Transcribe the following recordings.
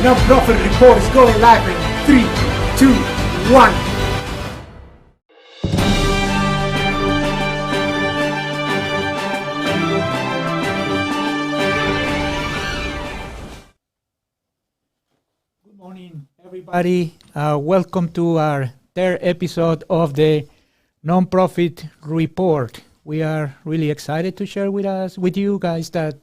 Non-Profit Report is going live in 3, 2, 1. Good morning, everybody. Welcome to our third episode of the Non-Profit Report. We are really excited to share with you guys that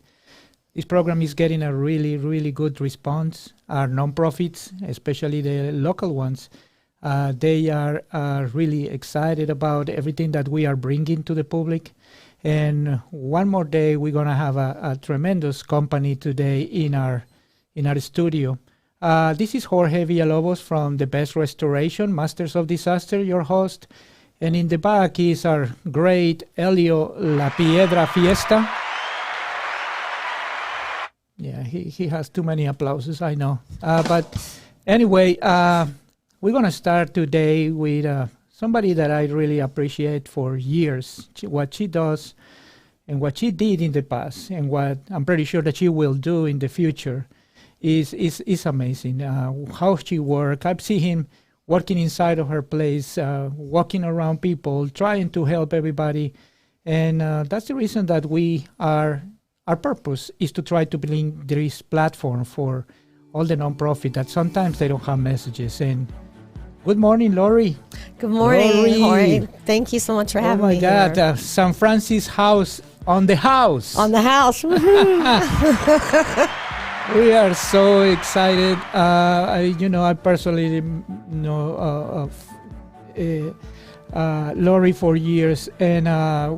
this program is getting a really good response. Our nonprofits, especially the local ones, they are really excited about everything that we are bringing to the public. And one more day, we're gonna have a tremendous company today in our studio. This is Jorge Villalobos from The Best Restoration, Masters of Disaster, your host. And in the back is our great Elio La Piedra Fiesta. Yeah, he has too many applauses, I know. But anyway, we're going to start today with somebody that I really appreciate for years, what she does and what she did in the past and what I'm pretty sure that she will do in the future is amazing. How she works. I've seen him working inside of her place, walking around people, trying to help everybody. And that's the reason that our purpose is to try to bring this platform for all the nonprofit that sometimes they don't have messages. And good morning, Lori. Good morning, Jorge. Thank you so much for having me. Oh my God, San Francis house on the house. On the house. We are so excited. I personally know Lori for years, and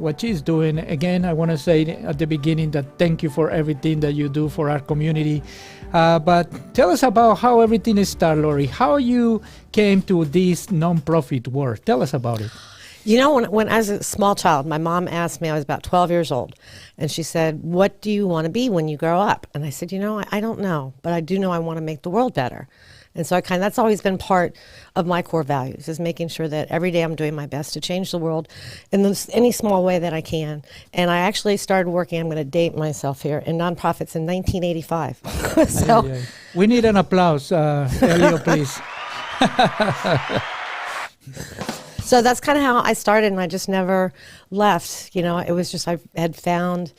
what she's doing. Again, I want to say at the beginning that thank you for everything that you do for our community. But tell us about how everything started, Lori. How you came to this nonprofit work. Tell us about it. You know, when I was a small child, my mom asked me, I was about 12 years old, and she said, what do you want to be when you grow up? And I said, I don't know, but I do know I want to make the world better. And so that's always been part of my core values, is making sure that every day I'm doing my best to change the world in any small way that I can. And I actually started working, I'm going to date myself here, in nonprofits in 1985. We need an applause, Elio, please. So that's kind of how I started, and I just never left. It was just I had found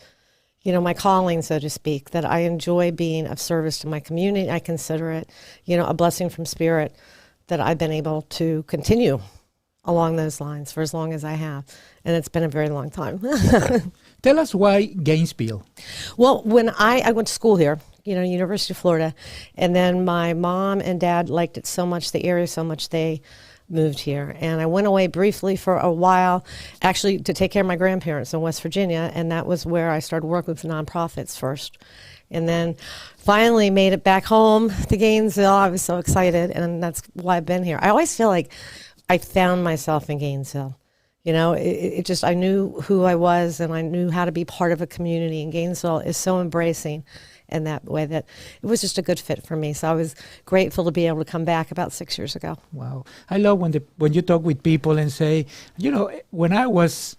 my calling, so to speak, that I enjoy being of service to my community. I consider it, a blessing from Spirit that I've been able to continue along those lines for as long as I have. And it's been a very long time. Tell us why Gainesville. Well, when I went to school here, University of Florida, and then my mom and dad liked it so much, the area so much, they moved here. And I went away briefly for a while, actually to take care of my grandparents in West Virginia, and that was where I started working with nonprofits first. And then finally made it back home to Gainesville. I was so excited, and that's why I've been here. I always feel like I found myself in Gainesville. It just, I knew who I was, and I knew how to be part of a community, and Gainesville is so embracing in that way that it was just a good fit for me. So I was grateful to be able to come back about 6 years ago. Wow. I love when you talk with people and say, when I was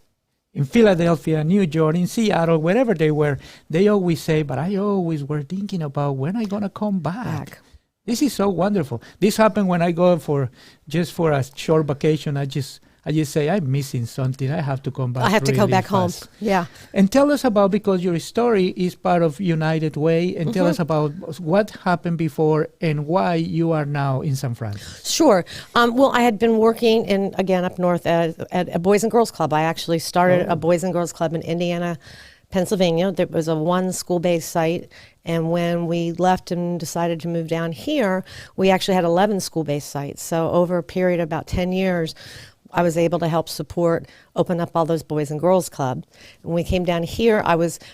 in Philadelphia, New York, in Seattle, wherever they were, they always say, but I always were thinking about when I going to come back. This is so wonderful. This happened when I go for a short vacation. I just say, I'm missing something. I have to come back. I have to go back fast. home. Yeah. And tell us about, because your story is part of United Way, and tell us about what happened before and why you are now in San Francisco. Sure. Well, I had been working up north at a Boys and Girls Club. I actually started a Boys and Girls Club in Indiana, Pennsylvania. There was a one school-based site, and when we left and decided to move down here, we actually had 11 school-based sites. So over a period of about 10 years, I was able to help support, open up all those Boys and Girls Club. When we came down here,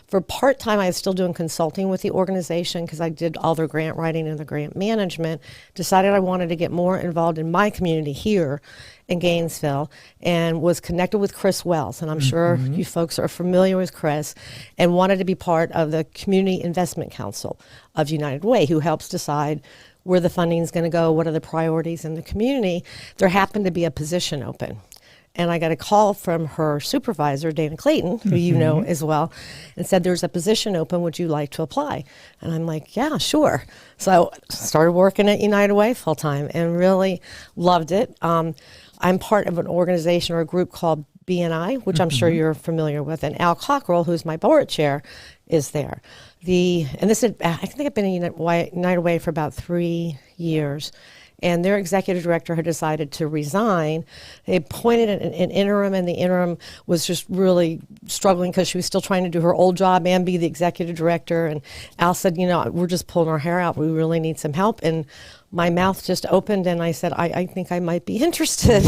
for part-time, I was still doing consulting with the organization because I did all their grant writing and the grant management, decided I wanted to get more involved in my community here in Gainesville, and was connected with Chris Wells. And I'm sure you folks are familiar with Chris, and wanted to be part of the Community Investment Council of United Way, who helps decide where the funding is going to go, what are the priorities in the community. There happened to be a position open. And I got a call from her supervisor, Dana Clayton, who you know as well, and said, there's a position open. Would you like to apply? And I'm like, yeah, sure. So I started working at United Way full time and really loved it. I'm part of an organization or a group called BNI, which I'm sure you're familiar with, and Al Cockrell, who's my board chair, is there. I think I've been in United Way for about 3 years, and their executive director had decided to resign. They appointed an interim, and the interim was just really struggling because she was still trying to do her old job and be the executive director. And Al said, we're just pulling our hair out. We really need some help. And my mouth just opened, and I said, I think I might be interested.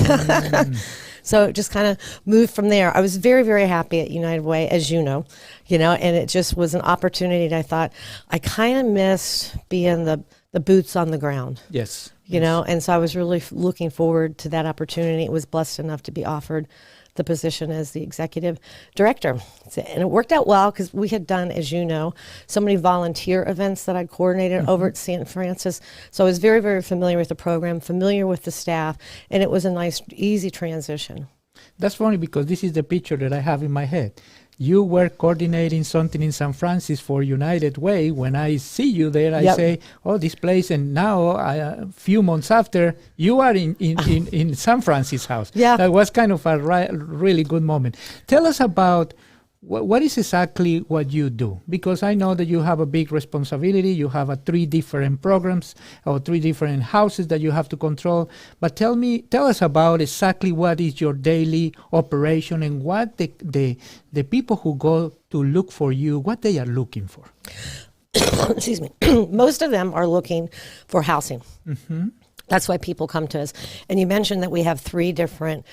So it just kind of moved from there. I was very, very happy at United Way, as you know, and it just was an opportunity. And I thought, I kind of missed being the boots on the ground. Yes. And so I was really looking forward to that opportunity. It was blessed enough to be offered the position as the executive director. And it worked out well because we had done, as you know, so many volunteer events that I'd coordinated over at St. Francis. So I was very, very familiar with the program, familiar with the staff, and it was a nice, easy transition. That's funny because this is the picture that I have in my head. You were coordinating something in San Francisco for United Way. When I see you there, I say, oh, this place. And now, a few months after, you are in San Francisco house. Yeah. That was kind of a really good moment. Tell us about what is exactly what you do? Because I know that you have a big responsibility. You have 3 different programs or 3 different houses that you have to control. But tell us about exactly what is your daily operation and what the people who go to look for you, what they are looking for. Excuse me. Most of them are looking for housing. That's why people come to us. And you mentioned that we have 3 different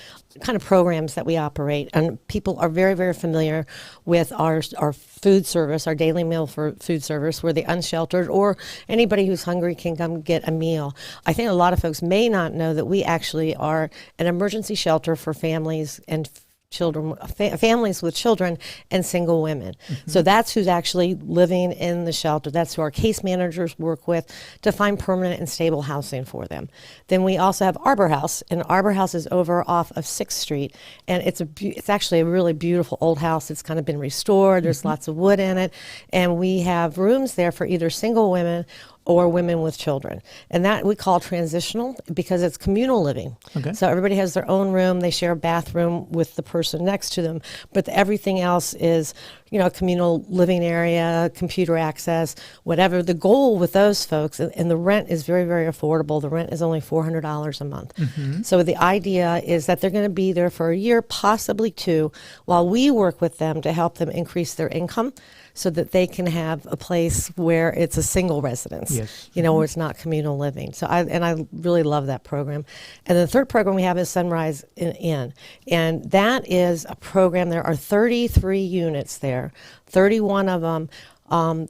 kind of programs that we operate, and people are very, very familiar with our food service, our daily meal for food service, where the unsheltered or anybody who's hungry can come get a meal. I think a lot of folks may not know that we actually are an emergency shelter for families and children, families with children and single women. So that's who's actually living in the shelter. That's who our case managers work with to find permanent and stable housing for them. Then we also have Arbor House, and Arbor House is over off of 6th Street, and it's actually a really beautiful old house. It's kind of been restored. There's lots of wood in it, and we have rooms there for either single women or women with children. And that we call transitional because it's communal living. Okay. So everybody has their own room. They share a bathroom with the person next to them. But everything else is, a communal living area, computer access, whatever. The goal with those folks, and the rent is very, very affordable. The rent is only $400 a month. So the idea is that they're going to be there for a year, possibly 2, while we work with them to help them increase their income so that they can have a place where it's a single residence, where it's not communal living. So I really love that program. And the 3rd program we have is Sunrise Inn. And that is a program, there are 33 units there. 31 of them,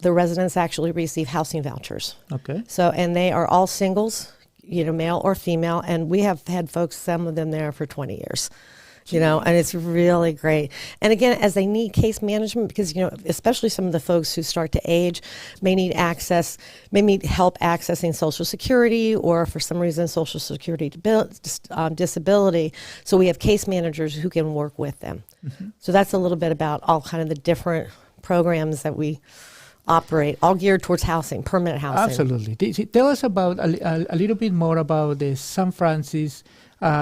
the residents actually receive housing vouchers. Okay. So, and they are all singles, male or female, and we have had folks, some of them there for 20 years. And it's really great. And again, as they need case management, because, especially some of the folks who start to age may need help accessing Social Security or for some reason Social Security disability. So we have case managers who can work with them. So that's a little bit about all kind of the different programs that we operate, all geared towards housing, permanent housing. Absolutely. Tell us about a little bit more about the San Francisco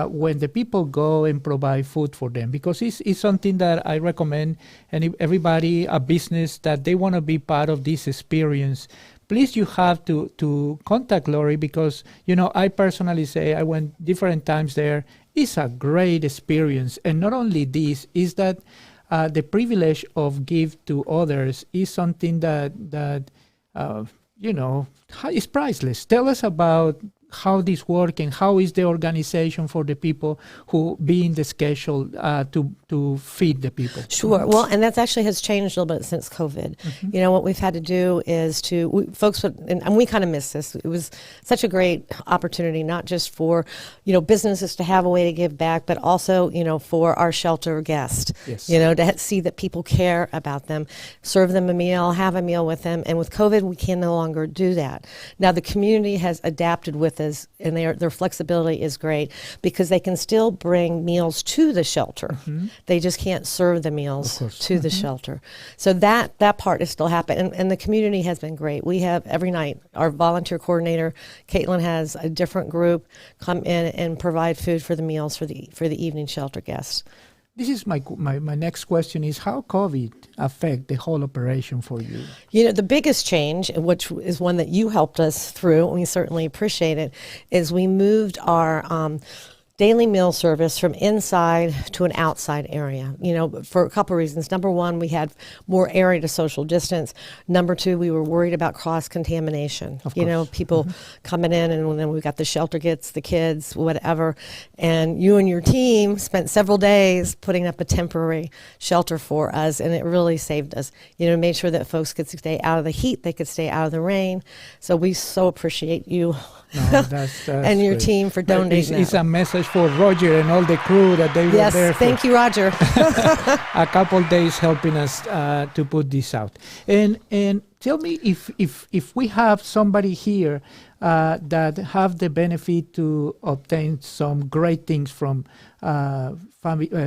when the people go and provide food for them, because it's something that I recommend everybody, a business that they want to be part of this experience. Please, you have to contact Lori because, I personally say I went different times there. It's a great experience. And not only this, is that the privilege of give to others is something that is priceless. Tell us about how this works and how is the organization for the people who be in the schedule to feed the people. Sure. Well, and that actually has changed a little bit since COVID. What we've had to do is and we kind of missed this. It was such a great opportunity, not just for, businesses to have a way to give back, but also, for our shelter guests, to see that people care about them, serve them a meal, have a meal with them. And with COVID, we can no longer do that. Now, the community has adapted with with is, and their flexibility is great because they can still bring meals to the shelter. They just can't serve the meals to the shelter. So that part is still happening, and the community has been great. We have every night our volunteer coordinator, Caitlin, has a different group come in and provide food for the meals for the evening shelter guests. This is my next question is how COVID affect the whole operation for you? You know, the biggest change, which is one that you helped us through, and we certainly appreciate it, is we moved our daily meal service from inside to an outside area, you know, for a couple of reasons. Number one, we had more area to social distance. Number two, we were worried about cross-contamination. You know, people coming in, and then we got the shelter kits, the kids, whatever. And you and your team spent several days putting up a temporary shelter for us, and it really saved us. You know, made sure that folks could stay out of the heat, they could stay out of the rain. So we so appreciate you that's and your great. team for donating It's a message for Roger and all the crew that they were there. Yes, thank you, Roger. A couple days helping us to put this out. And tell me if we have somebody here that have the benefit to obtain some great things from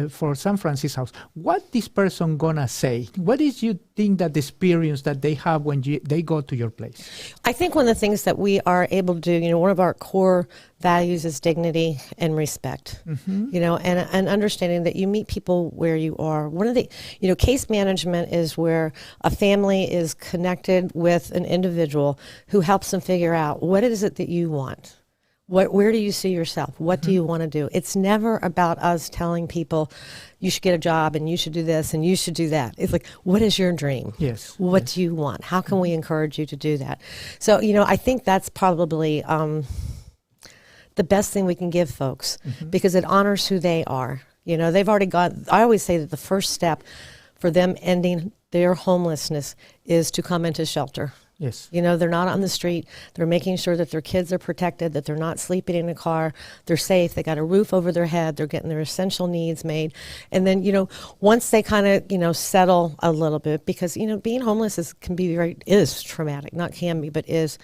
for San Francisco House, what this person gonna say? What is you think that the experience that they have when they go to your place? I think one of the things that we are able to do, you know, one of our core values is dignity and respect, you know, and understanding that you meet people where you are. One of the, you know, case management is where a family is connected with an individual who helps them figure out what is it that you want. Where do you see yourself? What do you want to do? It's never about us telling people you should get a job and you should do this and you should do that. It's like, what is your dream? Yes. What do you want? How can we encourage you to do that? So, you know, I think that's probably the best thing we can give folks because it honors who they are. You know, they've already got, I always say that the first step for them ending their homelessness is to come into shelter. Yes. You know, they're not on the street. They're making sure that their kids are protected, that they're not sleeping in a car. They're safe. They got a roof over their head. They're getting their essential needs made. And then, you know, once they kind of, you know, settle a little bit, because, you know, being homeless is traumatic, not can be, but is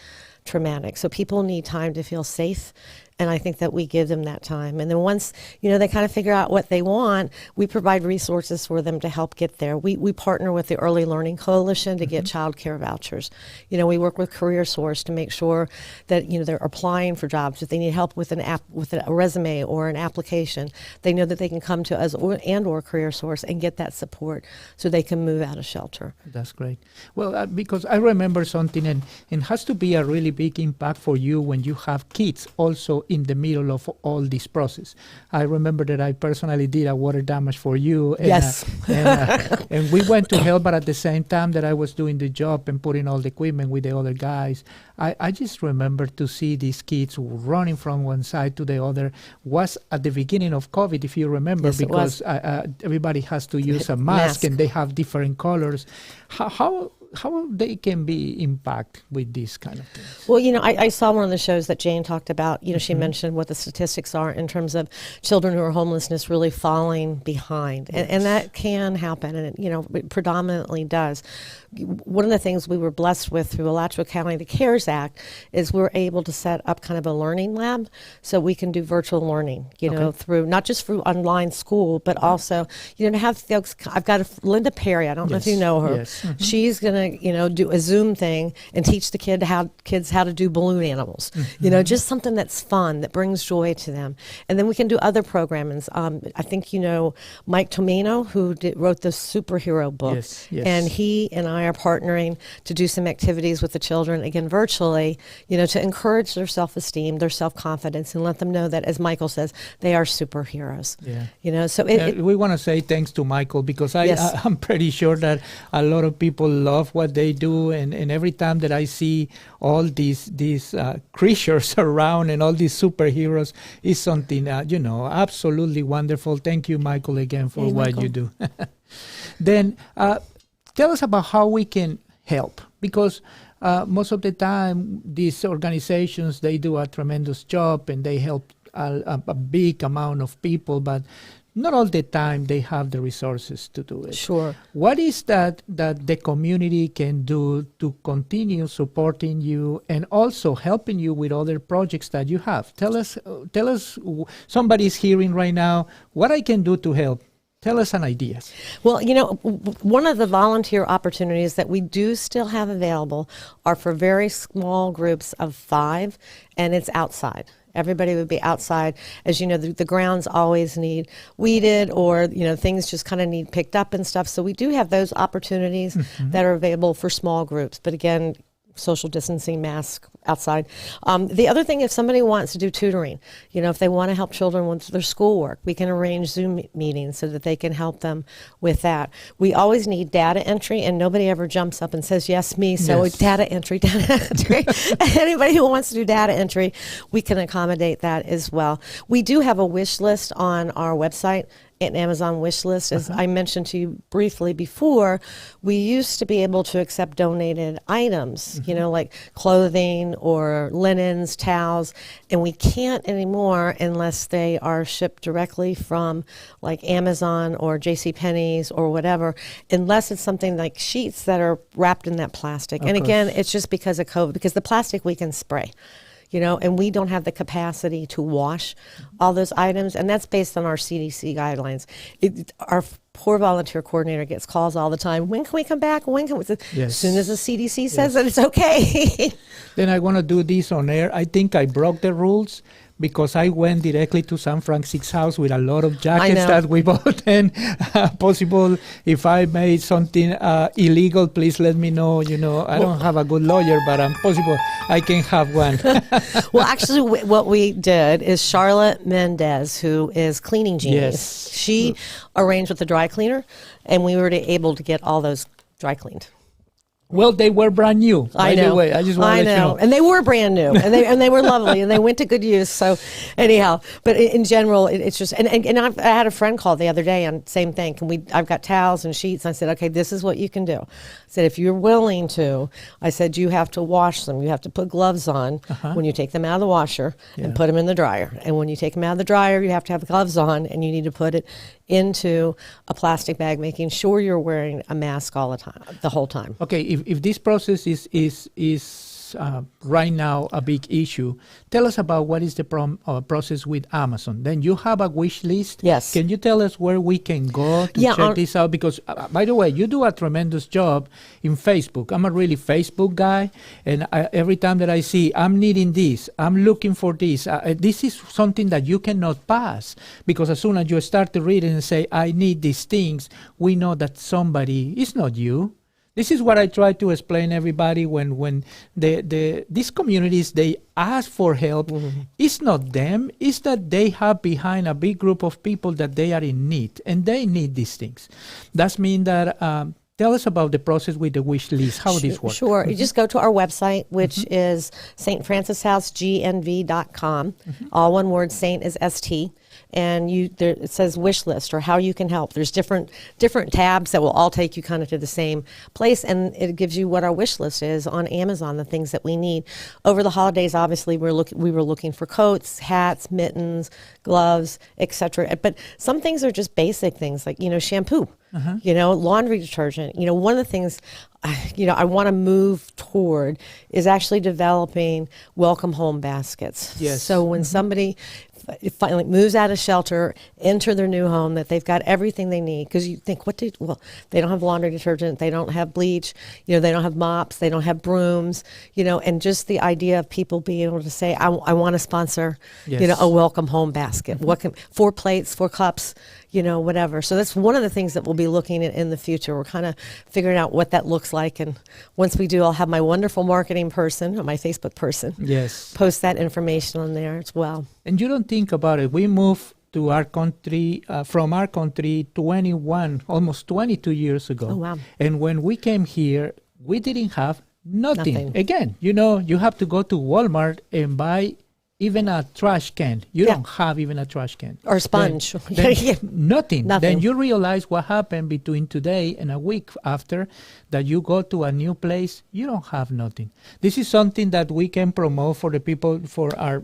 traumatic. So people need time to feel safe. And I think that we give them that time. And then once, you know, they kind of figure out what they want, we provide resources for them to help get there. We partner with the Early Learning Coalition to get child care vouchers. You know, we work with CareerSource to make sure that, you know, they're applying for jobs. If they need help with with a resume or an application, they know that they can come to us or CareerSource and get that support so they can move out of shelter. That's great. Well, because I remember something, and it has to be a really big impact for you when you have kids also in the middle of all this process. I remember that I personally did a water damage for you. And, Yes. And we went to help, but at the same time that I was doing the job and putting all the equipment with the other guys, I just remember to see these kids running from one side to the other. Was at the beginning of COVID, if you remember, Yes, because everybody has to use a mask and they have different colors. How they can be impacted with these kind of things? Well, you know, I saw one of the shows that Jane talked about. You know, she mentioned what the statistics are in terms of children who are homelessness really falling behind. And that can happen, and it, you know, it predominantly does. One of the things we were blessed with through Alachua County, the CARES Act, is we're able to set up kind of a learning lab so we can do virtual learning, you know, through not just through online school, but also, you know, to have folks. I've got Linda Perry. I don't know if you know her. Yes. She's going to, you know, do a Zoom thing and teach the kids how to do balloon animals. You know, just something that's fun, that brings joy to them. And then we can do other programmings. I think, you know, Mike Tomino, who wrote the superhero book. Yes. And he and I are partnering to do some activities with the children, again, virtually, you know, to encourage their self-esteem, their self-confidence, and let them know that, as Michael says, they are superheroes. Yeah. You know, so we want to say thanks to Michael, because Yes. I'm pretty sure that a lot of people love what they do, and every time that I see all these creatures around and all these superheroes is something you know, absolutely wonderful. Thank you, Michael, again for what Michael. you do. Then tell us about how we can help, because most of the time these organizations, they do a tremendous job and they help a big amount of people, but not all the time they have the resources to do it. Sure. What is that the community can do to continue supporting you and also helping you with other projects that you have? Tell us, somebody's hearing right now, what I can do to help. Tell us an idea. Well, one of the volunteer opportunities that we do still have available are for very small groups of 5, and it's outside. Everybody would be outside. As you know, the grounds always need weeded, or, things just kind of need picked up and stuff. So we do have those opportunities that are available for small groups. But again, social distancing, mask outside. The other thing, if somebody wants to do tutoring, if they want to help children with their schoolwork, we can arrange Zoom meetings so that they can help them with that. We always need data entry, and nobody ever jumps up and says, yes, me. So Yes. data entry. Anybody who wants to do data entry, we can accommodate that as well. We do have a wish list on our website, an Amazon wish list. As I mentioned to you briefly before, we used to be able to accept donated items, like clothing or linens, towels, and we can't anymore unless they are shipped directly from like Amazon or JCPenney's or whatever, unless it's something like sheets that are wrapped in that plastic. Of And again, course. it's just because of COVID, because the plastic we can spray. And we don't have the capacity to wash all those items, and that's based on our CDC guidelines. Our poor volunteer coordinator gets calls all the time. When can we come back? When can we? Yes. As soon as the CDC says that it's okay. Then I want to do this on air. I think I broke the rules because I went directly to San Francisco's house with a lot of jackets know. that we bought. And possible, if I made something illegal, please let me know. I don't have a good lawyer, but possible I can have one. Well, actually, what we did is Charlotte Mendez, who is Cleaning Genius, Yes. she arranged with the dry cleaner, and we were able to get all those dry cleaned. Well, they were brand new. By I know. the way, I just want to let you know. And they were brand new, and they were lovely, and they went to good use. So, anyhow, but in general, it's just and I had a friend call the other day on same thing. I've got towels and sheets. And I said, okay, this is what you can do. I said, if you're willing to, I said, you have to wash them. You have to put gloves on when you take them out of the washer and put them in the dryer. And when you take them out of the dryer, you have to have gloves on, and you need to put it into a plastic bag, making sure you're wearing a mask all the time, the whole time. Okay, if this process is right now a big issue, tell us about what is the process with Amazon. Then you have a wish list. Yes. Can you tell us where we can go to check this out? Because, by the way, you do a tremendous job in Facebook. I'm a really Facebook guy, and every time that I see, I'm needing this, I'm looking for this, this is something that you cannot pass, because as soon as you start to read it and say, I need these things, we know that somebody, it's not you. This is what I try to explain everybody when these communities, they ask for help. It's not them. It's that they have behind a big group of people that they are in need, and they need these things. That means that tell us about the process with the wish list, how this works. Sure. You just go to our website, which is stfrancishousegNV.com. All one word, Saint is ST. And it says wish list, or how you can help. There's different tabs that will all take you kind of to the same place, and it gives you what our wish list is on Amazon, the things that we need. Over the holidays, obviously, we were looking for coats, hats, mittens, gloves, etc. But some things are just basic things like, shampoo, laundry detergent. One of the things, I want to move toward is actually developing welcome home baskets. Yes. So when somebody finally moves out of shelter, enter their new home, that they've got everything they need. Because you think, they don't have laundry detergent, they don't have bleach, they don't have mops, they don't have brooms, and just the idea of people being able to say, I want to sponsor, Yes. a welcome home basket. 4 plates, 4 cups, whatever. So that's one of the things that we'll be looking at in the future. We're kind of figuring out what that looks like. And once we do, I'll have my wonderful marketing person, or my Facebook person, Yes. post that information on there as well. And you don't think about it. We moved to our country, from our country, almost 22 years ago. Oh, wow. And when we came here, we didn't have nothing. Nothing. Again, you have to go to Walmart and buy even a trash can. You Yeah. don't have even a trash can. Or a sponge. Then Yeah. nothing. Nothing. Then you realize what happened between today and a week after that you go to a new place, you don't have nothing. This is something that we can promote for the people, for our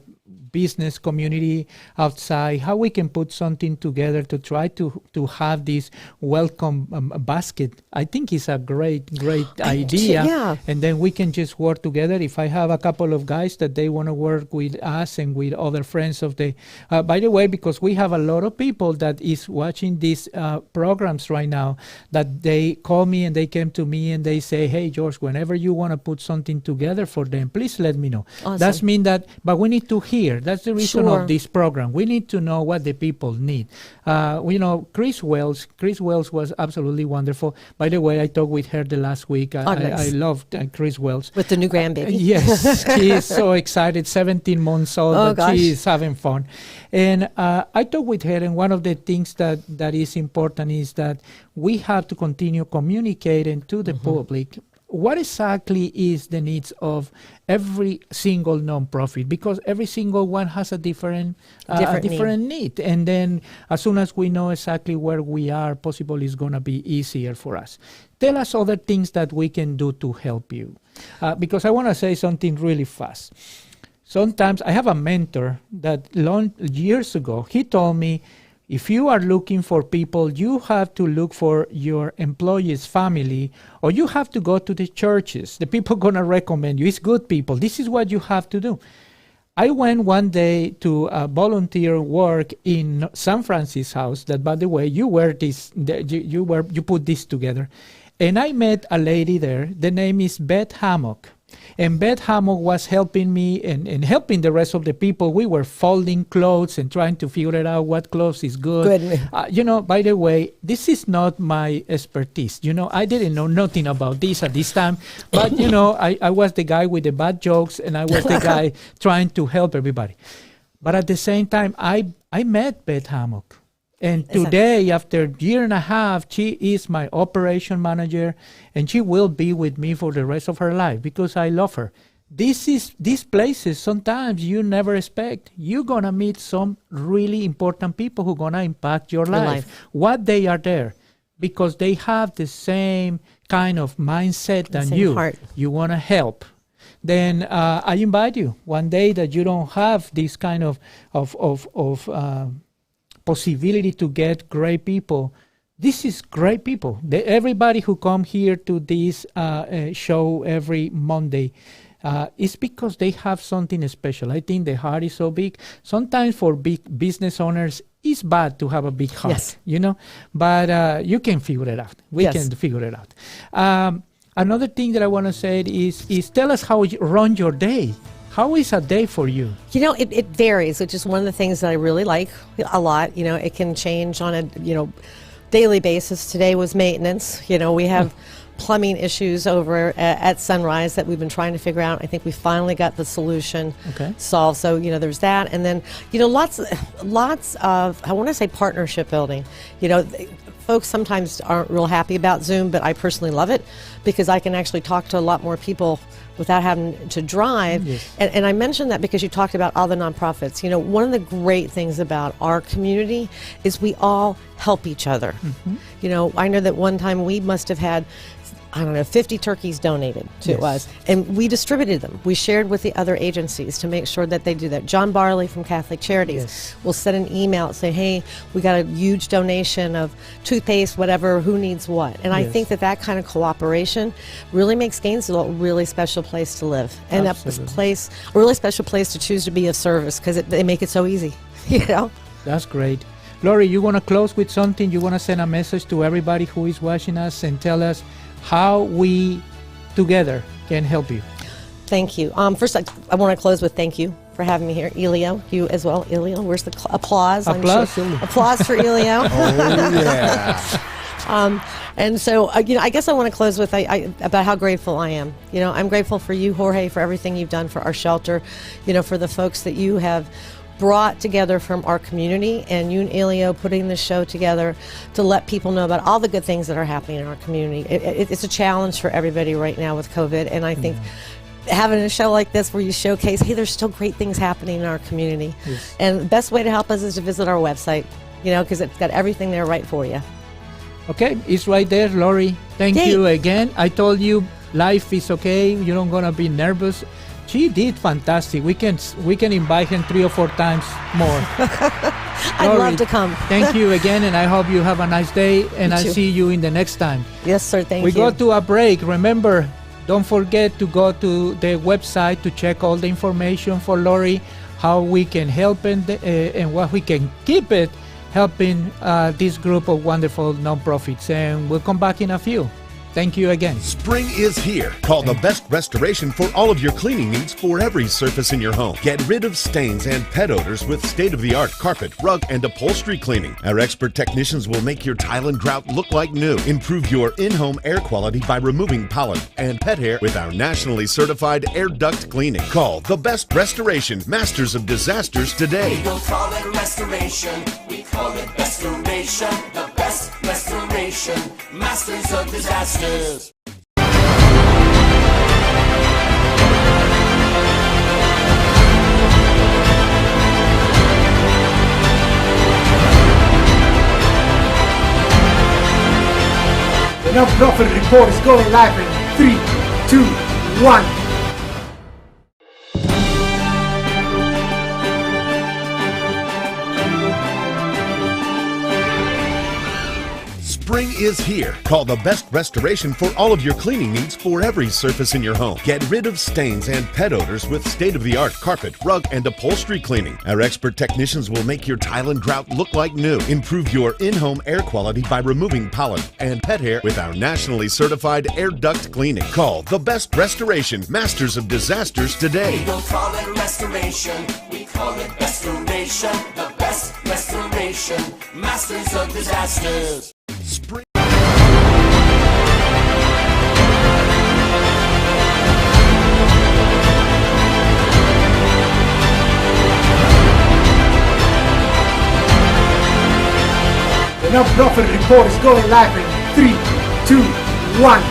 business community outside, how we can put something together to try to have this welcome basket. I think it's a great idea. Yeah. And then we can just work together. If I have a couple of guys that they want to work with us and with other friends of the, by the way, because we have a lot of people that is watching these programs right now, that they call me and they came to me and they say, hey, George, whenever you want to put something together for them, please let me know. Awesome. That's mean that, but we need to hear. That's the reason Sure. of this program. We need to know what the people need. Chris Wells was absolutely wonderful. By the way, I talked with her the last week. Nice. I loved Chris Wells. With the new grandbaby. Yes, she is so excited, 17 months old, Oh, but gosh. she is having fun. And I talked with her, and one of the things that is important is that we have to continue communicating to the public what exactly is the needs of every single nonprofit, because every single one has a different need. And then as soon as we know exactly where we are, possible is going to be easier for us. Tell us other things that we can do to help you, because I want to say something really fast. Sometimes I have a mentor that years ago, he told me, if you are looking for people, you have to look for your employees' family, or you have to go to the churches. The people going to recommend you. It's good people. This is what you have to do. I went one day to volunteer work in San Francisco's house. That, by the way, you put this together. And I met a lady there. The name is Beth Hammock. And Beth Hammock was helping me and helping the rest of the people. We were folding clothes and trying to figure out what clothes is good. By the way, this is not my expertise. I didn't know nothing about this at this time. But, I was the guy with the bad jokes, and I was the guy trying to help everybody. But at the same time, I met Beth Hammock. And today, after a year and a half, she is my operation manager, and she will be with me for the rest of her life because I love her. These places, sometimes you never expect. You're going to meet some really important people who are going to impact your life. What they are there, because they have the same kind of mindset than you. Heart. You want to help. Then I invite you one day that you don't have this kind of possibility to get great people. This is great people. Everybody who come here to this show every Monday is because they have something special. I think the heart is so big. Sometimes for big business owners, it's bad to have a big heart, but you can figure it out. We can figure it out. Another thing that I want to say is tell us how you run your day. How is a day for you? It varies, which is one of the things that I really like a lot. It can change on a, daily basis. Today was maintenance. We have plumbing issues over at Sunrise that we've been trying to figure out. I think we finally got the solution solved. So, there's that. And then, lots of, I want to say partnership building. Folks sometimes aren't real happy about Zoom, but I personally love it because I can actually talk to a lot more people without having to drive. Yes. And I mentioned that because you talked about all the nonprofits. One of the great things about our community is we all help each other. I know that one time we must have had 50 turkeys donated to us, and we distributed them. We shared with the other agencies to make sure that they do that. John Barley from Catholic Charities will send an email and say, hey, we got a huge donation of toothpaste, whatever, who needs what. And I think that kind of cooperation really makes Gainesville a really special place to live. And a really special place to choose to be of service because they make it so easy, That's great. Lori, you want to close with something? You want to send a message to everybody who is watching us and tell us how we together can help you? Thank you. First, I want to close with thank you for having me here. Elio, you as well. Elio, where's the applause? Applause, applause for Elio. Oh, yeah. And so, I guess I want to close with about how grateful I am. I'm grateful for you, Jorge, for everything you've done for our shelter, for the folks that you have brought together from our community, and you and Elio putting this show together to let people know about all the good things that are happening in our community. It's a challenge for everybody right now with COVID, and I think having a show like this where you showcase, hey, there's still great things happening in our community. Yes. And the best way to help us is to visit our website, because it's got everything there right for you. Okay, it's right there, Lori. Thank you again. I told you life is okay. You don't gonna be nervous. She did fantastic. We can invite her 3 or 4 times more. I'd Lori, love to come. Thank you again, and I hope you have a nice day, and You I'll too. see you in the next time. Yes, sir. Thank We you. go to a break. Remember, don't forget to go to the website to check all the information for Lori, how we can help and what we can keep it helping this group of wonderful nonprofits. And we'll come back in a few. Thank you again. Spring is here. Call the best restoration for all of your cleaning needs for every surface in your home. Get rid of stains and pet odors with state-of-the-art carpet, rug, and upholstery cleaning. Our expert technicians will make your tile and grout look like new. Improve your in-home air quality by removing pollen and pet hair with our nationally certified air duct cleaning. Call the best restoration, masters of disasters today. We don't call it restoration, we call it restoration. The best restoration, masters of disasters. The non-profit report is going live in 3, 2, 1. Spring is here. Call the best restoration for all of your cleaning needs for every surface in your home. Get rid of stains and pet odors with state-of-the-art carpet, rug, and upholstery cleaning. Our expert technicians will make your tile and grout look like new. Improve your in-home air quality by removing pollen and pet hair with our nationally certified air duct cleaning. Call the best restoration, masters of disasters today. We don't call it restoration, we call it restoration. The best restoration, masters of disasters. Spring. The non-profit report is going live in 3, 2, 1.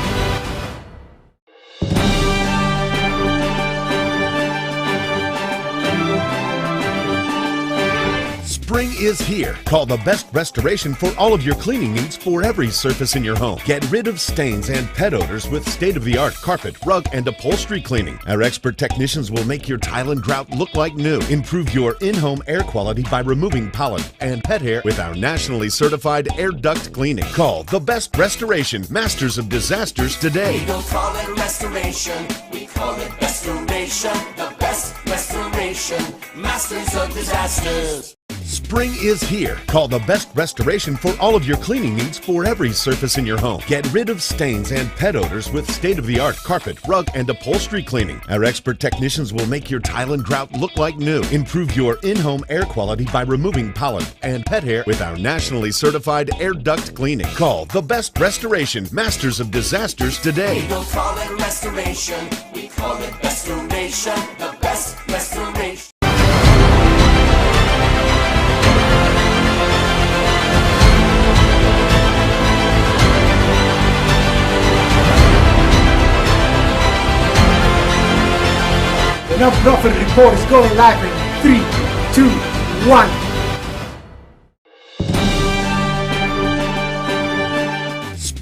Spring is here. Call the best restoration for all of your cleaning needs for every surface in your home. Get rid of stains and pet odors with state-of-the-art carpet, rug, and upholstery cleaning. Our expert technicians will make your tile and grout look like new. Improve your in-home air quality by removing pollen and pet hair with our nationally certified air duct cleaning. Call the best restoration, masters of disasters today. We don't call it restoration, we call it restoration. The best restoration, masters of disasters. Spring is here. Call the best restoration for all of your cleaning needs for every surface in your home. Get rid of stains and pet odors with state-of-the-art carpet, rug, and upholstery cleaning. Our expert technicians will make your tile and grout look like new. Improve your in-home air quality by removing pollen and pet hair with our nationally certified air duct cleaning. Call the best restoration, masters of disasters today. We don't call it restoration, we call it restoration. The best restoration. The non-profit report is going live in 3, 2, 1.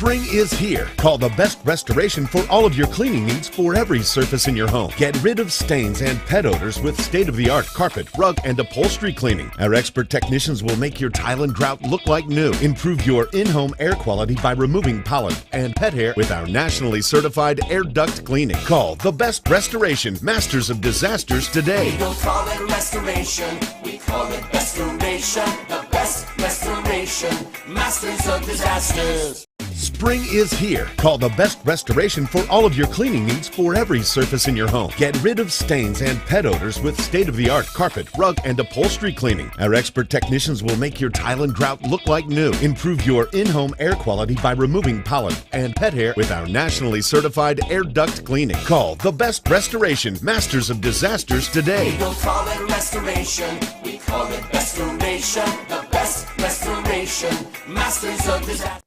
Spring is here. Call the best restoration for all of your cleaning needs for every surface in your home. Get rid of stains and pet odors with state-of-the-art carpet, rug, and upholstery cleaning. Our expert technicians will make your tile and grout look like new. Improve your in-home air quality by removing pollen and pet hair with our nationally certified air duct cleaning. Call the best restoration, masters of disasters today. We don't call it restoration, we call it restoration. The best restoration, masters of disasters. Spring is here. Call the best restoration for all of your cleaning needs for every surface in your home. Get rid of stains and pet odors with state-of-the-art carpet, rug, and upholstery cleaning. Our expert technicians will make your tile and grout look like new. Improve your in-home air quality by removing pollen and pet hair with our nationally certified air duct cleaning. Call the best restoration, masters of disasters today. We don't call it restoration, we call it restoration. The best restoration, masters of disasters.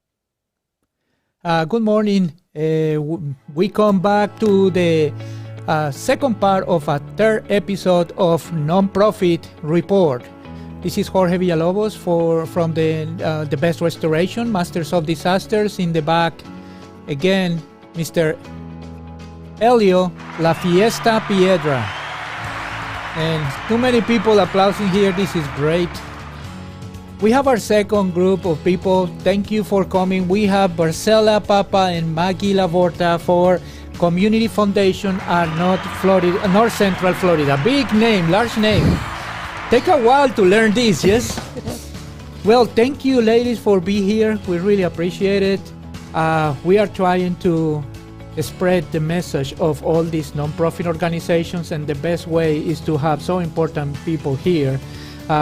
Good morning. We come back to the second part of a third episode of Nonprofit Report. This is Jorge Villalobos from the Best Restoration, Masters of Disasters. In the back, again, Mr. Elio La Fiesta Piedra. And too many people applauding here. This is great. We have our second group of people. Thank you for coming. We have Marcela Papa and Maggie Lavorta for Community Foundation at North Central Florida. Big name, large name. Take a while to learn this, yes? Well, thank you, ladies, for being here. We really appreciate it. We are trying to spread the message of all these nonprofit organizations, and the best way is to have so important people here.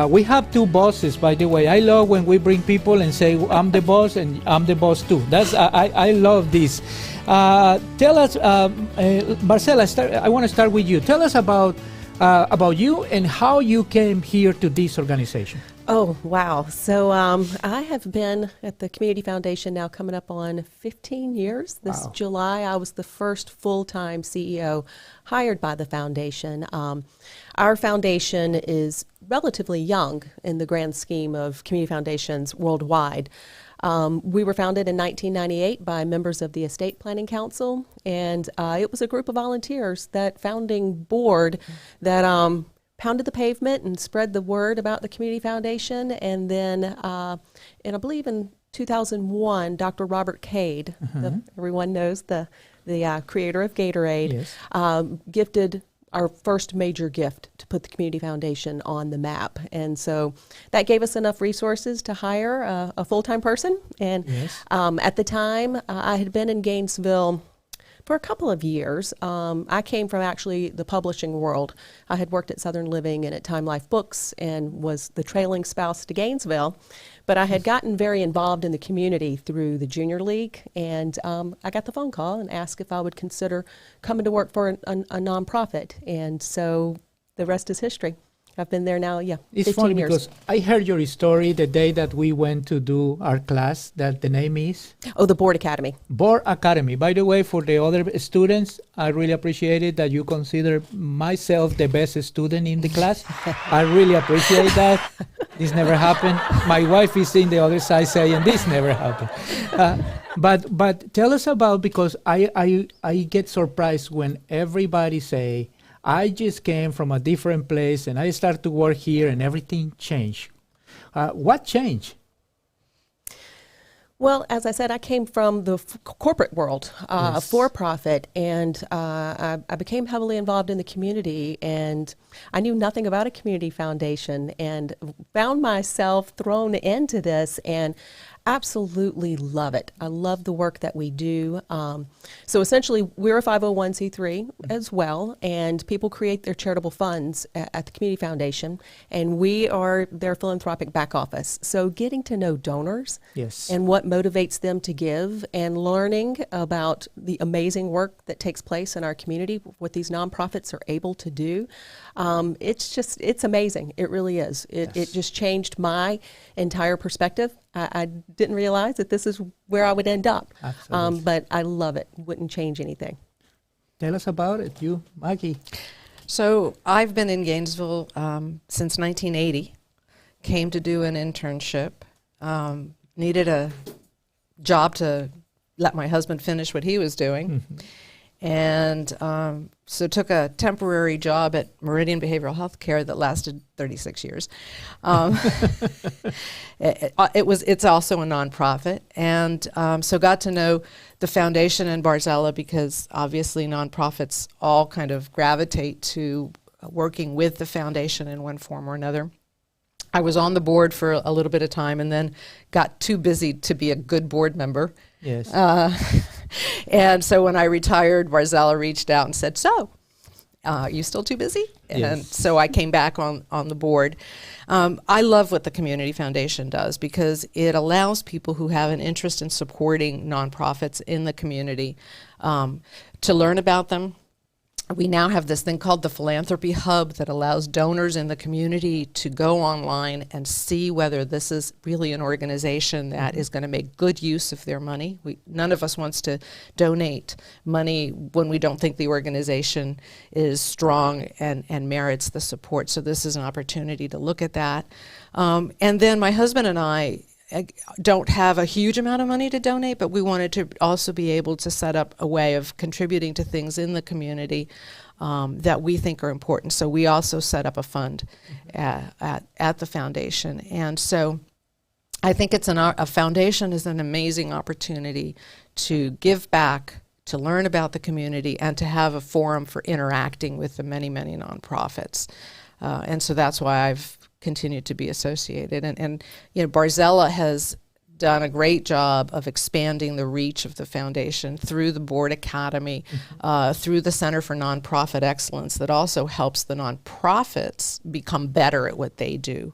We have two bosses, by the way. I love when we bring people and say, I'm the boss and I'm the boss too. I love this. Tell us, Marcela, I want to start with you. Tell us about you and how you came here to this organization. Oh, wow. So I have been at the Community Foundation now coming up on 15 years. This July, I was the first full-time CEO hired by the foundation. Our foundation is relatively young in the grand scheme of community foundations worldwide. We were founded in 1998 by members of the Estate Planning Council, and it was a group of volunteers, that founding board that pounded the pavement and spread the word about the Community Foundation. And then, and I believe in 2001, Dr. Robert Cade, everyone knows the creator of Gatorade, yes, gifted our first major gift to put the Community Foundation on the map. And so that gave us enough resources to hire a full-time person. And yes, at the time, I had been in Gainesville for a couple of years. I came from actually the publishing world. I had worked at Southern Living and at Time Life Books and was the trailing spouse to Gainesville. But I had gotten very involved in the community through the Junior League, and I got the phone call and asked if I would consider coming to work for a nonprofit. And so the rest is history. I've been there now, It's 15 funny years. because I heard your story the day that we went to do our class, that the name is? Oh, the Board Academy. Board Academy. By the way, for the other students, I really appreciate it that you consider myself the best student in the class. I really appreciate that. This never happened. My wife is in the other side saying this never happened. But tell us about, because I get surprised when everybody say, I just came from a different place and I started to work here and everything changed. What changed? Well, as I said, I came from the corporate world, Yes. for-profit, and I became heavily involved in the community, and I knew nothing about a community foundation and found myself thrown into this and absolutely love it. I love the work that we do. So essentially, we're a 501c3 as well, and people create their charitable funds at the Community Foundation, and we are their philanthropic back office. So getting to know donors, Yes. and what motivates them to give, and learning about the amazing work that takes place in our community, what these nonprofits are able to do. It's amazing. It really is. It just changed my entire perspective. I didn't realize that this is where I would end up. Absolutely. But I love it. Wouldn't change anything. Tell us about it, you, Maggie. So I've been in Gainesville since 1980. Came to do an internship. Needed a job to let my husband finish what he was doing. And so took a temporary job at Meridian Behavioral Health Care that lasted 36 years. It's also a nonprofit. And so got to know the foundation in Barzella, because obviously nonprofits all kind of gravitate to working with the foundation in one form or another. I was on the board for a little bit of time and then got too busy to be a good board member. Yes. And so when I retired, Barzella reached out and said, so, you still too busy? And Yes. so I came back on the board. I love what the Community Foundation does, because it allows people who have an interest in supporting nonprofits in the community to learn about them. We now have this thing called the Philanthropy Hub that allows donors in the community to go online and see whether this is really an organization that is going to make good use of their money. None of us wants to donate money when we don't think the organization is strong and merits the support. So this is an opportunity to look at that. And then my husband and I don't have a huge amount of money to donate, but we wanted to also be able to set up a way of contributing to things in the community that we think are important. So we also set up a fund at the foundation. And so I think a foundation is an amazing opportunity to give back, to learn about the community, and to have a forum for interacting with the many, many nonprofits. And so that's why I've continued to be associated. And Barzella has done a great job of expanding the reach of the foundation through the Board Academy, through the Center for Nonprofit Excellence that also helps the nonprofits become better at what they do.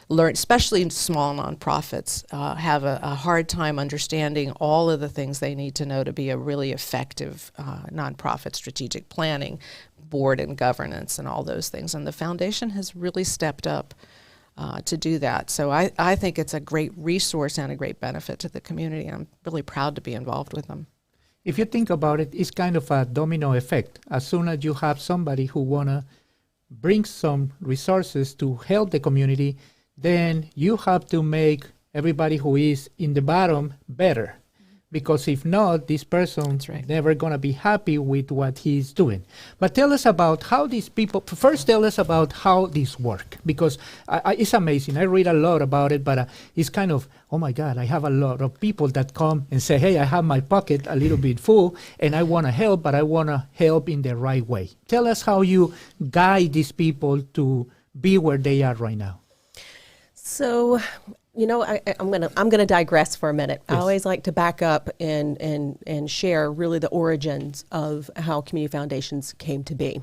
Learn, especially small nonprofits, have a hard time understanding all of the things they need to know to be a really effective nonprofit strategic planning, board and governance and all those things. And the foundation has really stepped up to do that. So I think it's a great resource and a great benefit to the community. I'm really proud to be involved with them. If you think about it, it's kind of a domino effect. As soon as you have somebody who want to bring some resources to help the community, then you have to make everybody who is in the bottom better. Because if not, this person never going to be happy with what he's doing. But tell us about how these people, first tell us about how these work. Because it's amazing. I read a lot about it, but it's kind of, oh my God, I have a lot of people that come and say, hey, I have my pocket a little bit full and I want to help, but I want to help in the right way. Tell us how you guide these people to be where they are right now. So, I'm gonna digress for a minute. Yes. I always like to back up and share really the origins of how community foundations came to be,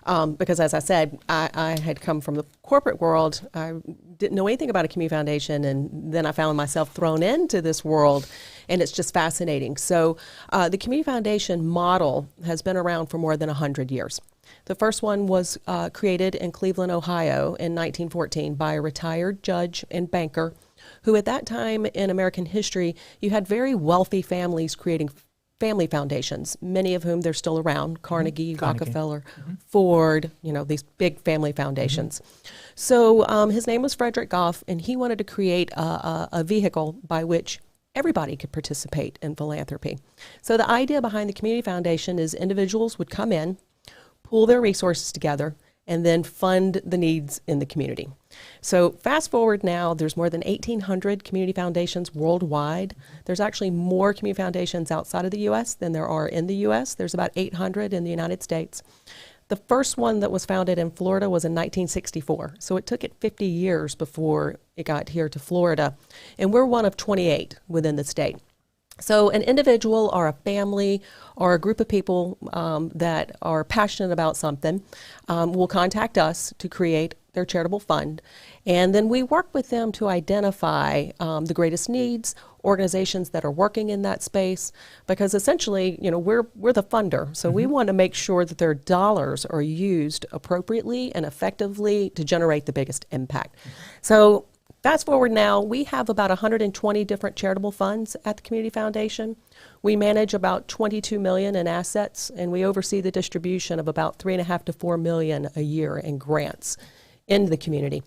because as I said, I had come from the corporate world. I didn't know anything about a community foundation, and then I found myself thrown into this world, and it's just fascinating. So, the community foundation model has been around for more than 100 years. The first one was created in Cleveland, Ohio in 1914 by a retired judge and banker who at that time in American history, you had very wealthy families creating family foundations, many of whom they're still around, Carnegie, Rockefeller, Ford, these big family foundations. So his name was Frederick Goff, and he wanted to create a vehicle by which everybody could participate in philanthropy. So the idea behind the Community Foundation is individuals would come in, pool their resources together, and then fund the needs in the community. So fast forward now, there's more than 1,800 community foundations worldwide. There's actually more community foundations outside of the U.S. than there are in the U.S. There's about 800 in the United States. The first one that was founded in Florida was in 1964. So it took it 50 years before it got here to Florida. And we're one of 28 within the state. So an individual or a family or a group of people that are passionate about something will contact us to create their charitable fund. And then we work with them to identify the greatest needs, organizations that are working in that space, because essentially, we're the funder. So we want to make sure that their dollars are used appropriately and effectively to generate the biggest impact. So fast forward now, we have about 120 different charitable funds at the Community Foundation. We manage about $22 million in assets, and we oversee the distribution of about $3.5 to $4 million a year in grants in the community.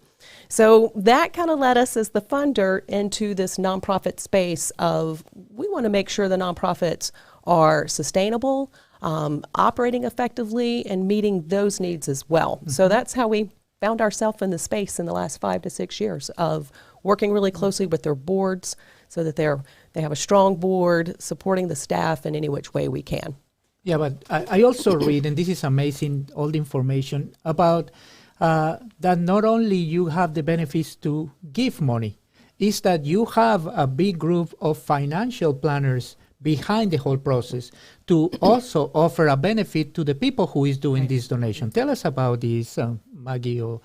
So that kind of led us as the funder into this nonprofit space of we want to make sure the nonprofits are sustainable, operating effectively, and meeting those needs as well. So that's how we found ourselves in the space in the last 5 to 6 years of working really closely with their boards so that they have a strong board supporting the staff in any which way we can. Yeah, but I also read, and this is amazing, all the information about that not only you have the benefits to give money, is that you have a big group of financial planners behind the whole process to also offer a benefit to the people who is doing this donation. Tell us about this, Maggie. Or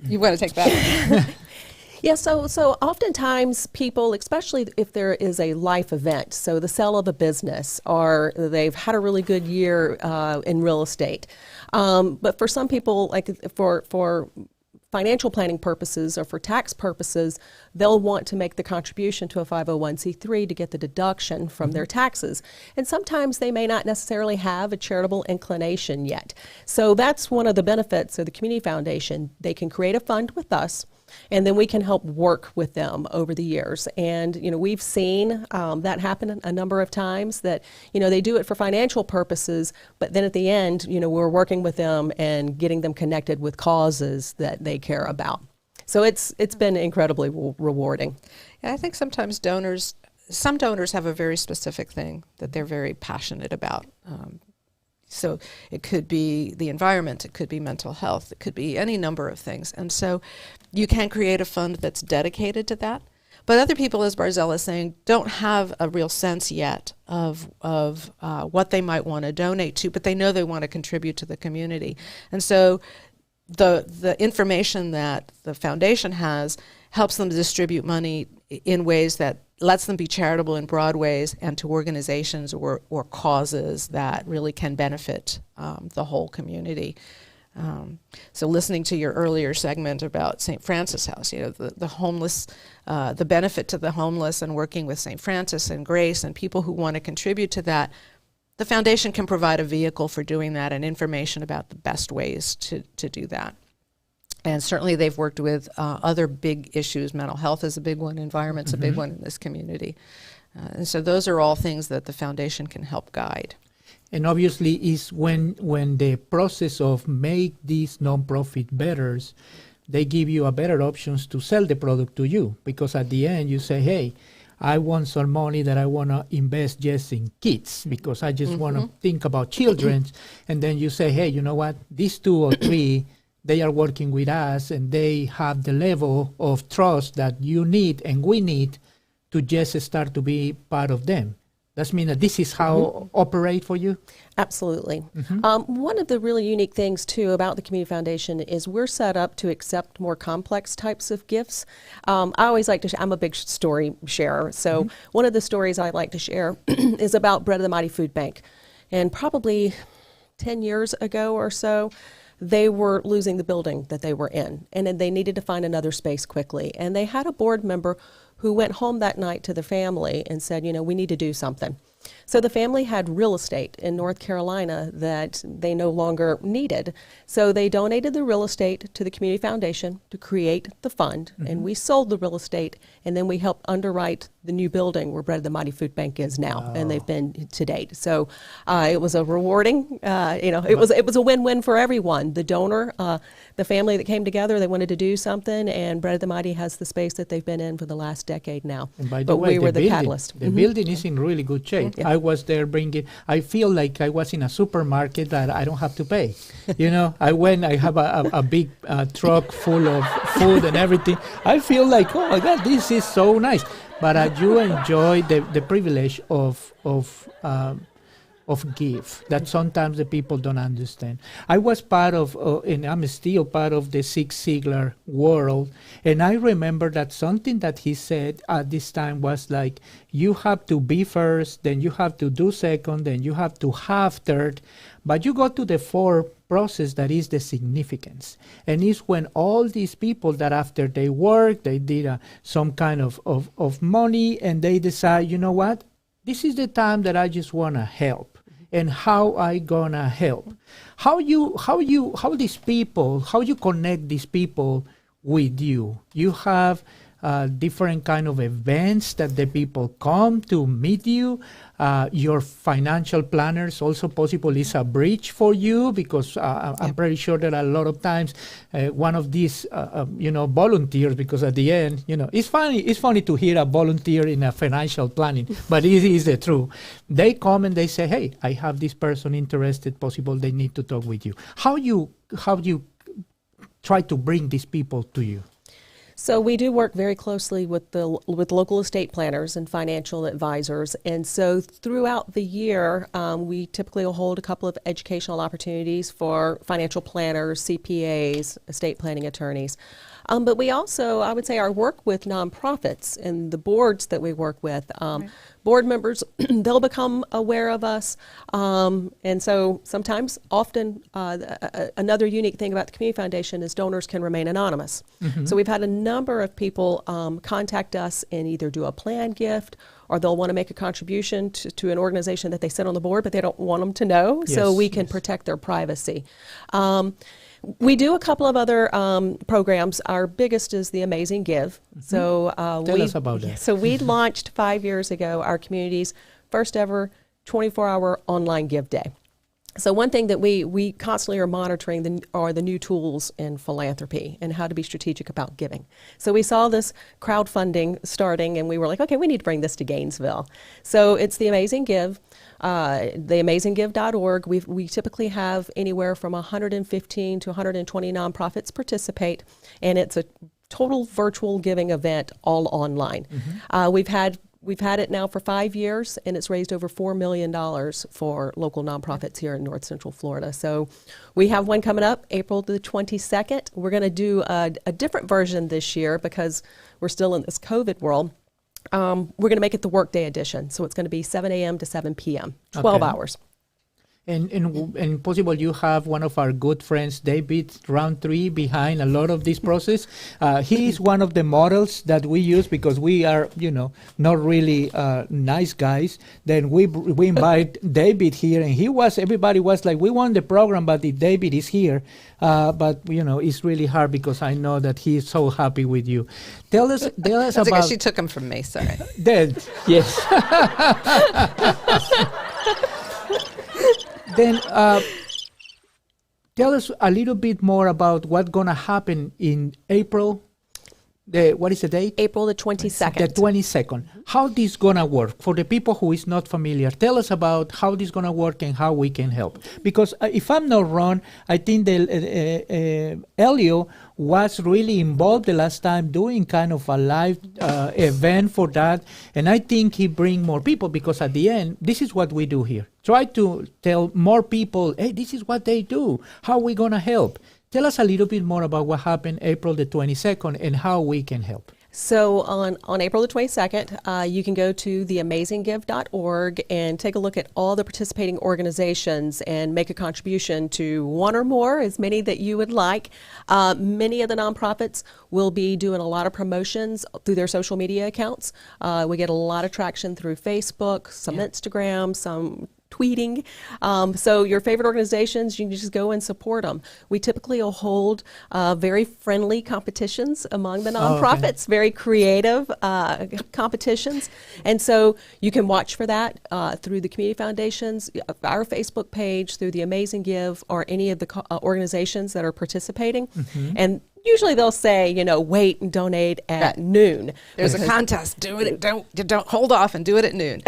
you want to take that? Yeah, so oftentimes people, especially if there is a life event, so the sale of a business or they've had a really good year in real estate. But for some people, like for financial planning purposes or for tax purposes, they'll want to make the contribution to a 501c3 to get the deduction from their taxes. And sometimes they may not necessarily have a charitable inclination yet. So that's one of the benefits of the Community Foundation. They can create a fund with us, and then we can help work with them over the years. And, we've seen that happen a number of times, that, they do it for financial purposes, but then at the end, we're working with them and getting them connected with causes that they care about. So it's been incredibly rewarding. Yeah, I think sometimes some donors have a very specific thing that they're very passionate about. So it could be the environment, it could be mental health, it could be any number of things. And so you can create a fund that's dedicated to that. But other people, as Barzella is saying, don't have a real sense yet of what they might want to donate to, but they know they want to contribute to the community. And so the information that the foundation has helps them to distribute money in ways that lets them be charitable in broad ways and to organizations or causes that really can benefit the whole community. So listening to your earlier segment about St. Francis House, the homeless, the benefit to the homeless, and working with St. Francis and Grace and people who want to contribute to that, the foundation can provide a vehicle for doing that and information about the best ways to do that. And certainly they've worked with other big issues. Mental health is a big one. Environment's a big one in this community. And so those are all things that the foundation can help guide. And obviously is when the process of make these nonprofit better, they give you a better options to sell the product to you. Because at the end you say, hey, I want some money that I want to invest just in kids because I just want to think about children. And then you say, hey, you know what, these 2 or 3, they are working with us and they have the level of trust that you need and we need to just start to be part of them. Does mean that this is how operate for you? Absolutely. One of the really unique things, too, about the Community Foundation is we're set up to accept more complex types of gifts. I always like to I'm a big story sharer. So one of the stories I like to share is about Bread of the Mighty Food Bank. And probably 10 years ago or so, they were losing the building that they were in, and then they needed to find another space quickly. And they had a board member who went home that night to the family and said, we need to do something. So the family had real estate in North Carolina that they no longer needed. So they donated the real estate to the Community Foundation to create the fund, and we sold the real estate, and then we helped underwrite the new building where Bread of the Mighty Food Bank is now, and they've been to date. So it was a rewarding, it was a win-win for everyone. The donor, the family that came together, they wanted to do something, and Bread of the Mighty has the space that they've been in for the last decade now. And by the way, we were the catalyst. The building is in really good shape. Yeah. I was there I feel like I was in a supermarket that I don't have to pay. I have a big truck full of food and everything. I feel like, oh my God, this is so nice. But I do enjoy the privilege of give that sometimes the people don't understand. I was part of, and I'm still part of the Zig Ziglar world, and I remember that something that he said at this time was like, you have to be first, then you have to do second, then you have to have third, but you go to the fourth process that is the significance. And it's when all these people that after they work, they did some kind of money, and they decide, you know what, this is the time that I just want to help. And how I gonna help? How you connect these people with you? You have different kind of events that the people come to meet you. Your financial planners also possible is a bridge for you because I'm pretty sure that a lot of times one of these volunteers, because at the end it's funny to hear a volunteer in a financial planning, but it is the truth. They come and they say, hey, I have this person interested, possible they need to talk with you. How you try to bring these people to you? So we do work very closely with local estate planners and financial advisors, and so throughout the year, we typically will hold a couple of educational opportunities for financial planners, CPAs, estate planning attorneys. But we also, I would say, our work with nonprofits and the boards that we work with board members, they'll become aware of us. And so sometimes, often, another unique thing about the Community Foundation is donors can remain anonymous. So we've had a number of people contact us and either do a planned gift, or they'll want to make a contribution to an organization that they sit on the board, but they don't want them to know, so we can protect their privacy. We do a couple of other programs. Our biggest is the Amazing Give. So Tell us about that. So we launched 5 years ago our community's first ever 24-hour online give day. So one thing that we constantly are monitoring are the new tools in philanthropy and how to be strategic about giving. So we saw this crowdfunding starting, and we were like, okay, we need to bring this to Gainesville. So it's the Amazing Give, theamazinggive.org. We typically have anywhere from 115 to 120 nonprofits participate, and it's a total virtual giving event, all online. We've had it now for 5 years, and it's raised over $4 million for local nonprofits here in North Central Florida. So we have one coming up April the 22nd. We're going to do a different version this year because we're still in this COVID world. We're going to make it the workday edition. So it's going to be 7 a.m. to 7 p.m., 12 hours. And possible you have one of our good friends, David Roundtree, behind a lot of this process. He is one of the models that we use because we are, not really nice guys. Then we invite David here, and everybody was like, we want the program, but if David is here, but it's really hard because I know that he is so happy with you. Tell us That's about. okay, she took him from me, sorry. Then yes. Then tell us a little bit more about what's going to happen in April. What is the date? April the 22nd. The 22nd. How this going to work? For the people who is not familiar, tell us about how this going to work and how we can help. Because if I'm not wrong, I think Elio was really involved the last time doing kind of a live event for that. And I think he bring more people because at the end, this is what we do here. Try to tell more people, hey, this is what they do. How are we going to help? Tell us a little bit more about what happened April the 22nd and how we can help. So on April the 22nd, you can go to theamazinggive.org and take a look at all the participating organizations and make a contribution to one or more, as many that you would like. Many of the nonprofits will be doing a lot of promotions through their social media accounts. We get a lot of traction through Facebook, some Instagram, some tweeting. So your favorite organizations, you can just go and support them. We typically will hold very friendly competitions among the nonprofits, very creative competitions. And so you can watch for that through the community foundations, our Facebook page, through the Amazing Give, or any of the organizations that are participating. And usually they'll say, wait and donate at noon. There's a contest. Do it. Don't hold off and do it at noon.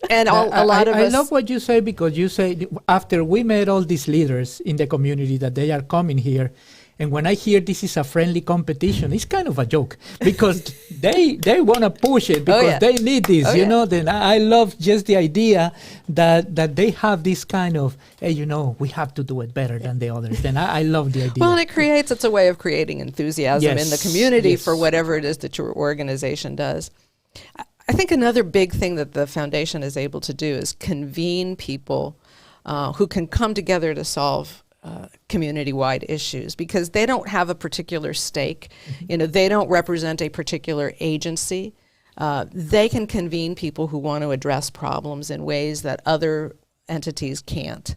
And a lot of us. I love what you say because you say after we met all these leaders in the community that they are coming here. And when I hear this is a friendly competition, it's kind of a joke because they want to push it because they need this, Then I love just the idea that they have this kind of, hey, we have to do it better than the others. And I love the idea. Well, and it's a way of creating enthusiasm in the community for whatever it is that your organization does. I think another big thing that the foundation is able to do is convene people who can come together to solve community-wide issues because they don't have a particular stake. They don't represent a particular agency. They can convene people who want to address problems in ways that other entities can't.